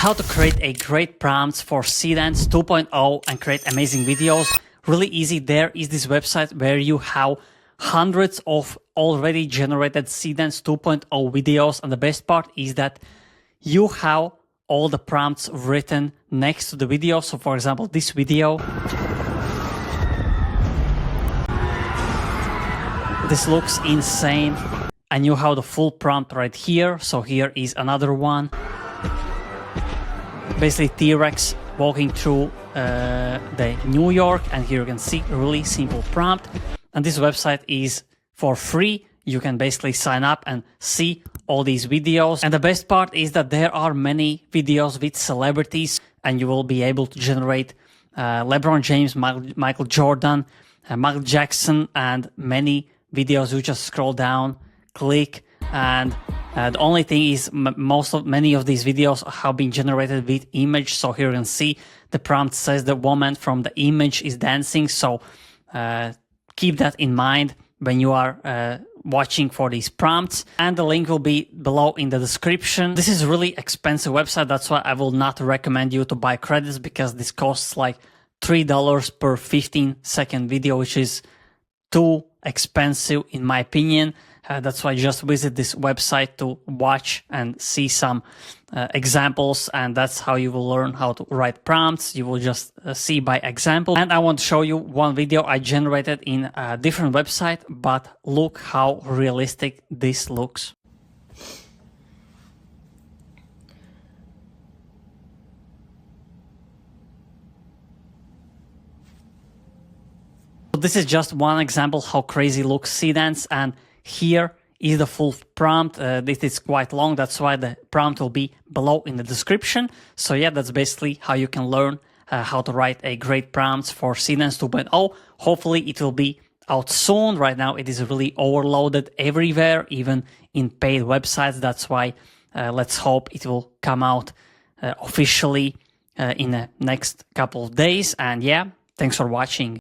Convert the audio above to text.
How to create a great prompts for SEEDANCE 2.0 and create amazing videos. Really easy. There is this website where you have hundreds of already generated SEEDANCE 2.0 videos, and the best part is that you have all the prompts written next to the video. So for example, this video, this looks insane, and you have the full prompt right here. So here is another one. Basically T-Rex walking through the New York, and here you can see a really simple prompt. And this website is for free. You can basically sign up and see all these videos. And the best part is that there are many videos with celebrities, and you will be able to generate LeBron James, Michael Jordan, Michael Jackson, and many videos. You just scroll down, click, and the only thing is many of these videos have been generated with image. So here you can see the prompt says the woman from the image is dancing. So keep that in mind when you are watching for these prompts, and the link will be below in the description. This is a really expensive website. That's why I will not recommend you to buy credits, because this costs like $3 per 15-second video, which is too expensive in my opinion. That's why just visit this website to watch and see some examples, and that's how you will learn how to write prompts. You will just see by example. And I want to show you one video I generated in a different website, but look how realistic this looks. So this is just one example how crazy looks SEEDANCE, and here is the full prompt. This is quite long, that's why the prompt will be below in the description. So yeah, that's basically how you can learn how to write a great prompts for SEEDANCE 2.0. Hopefully it will be out soon. Right now it is really overloaded everywhere, even in paid websites. That's why let's hope it will come out officially in the next couple of days. And yeah, thanks for watching.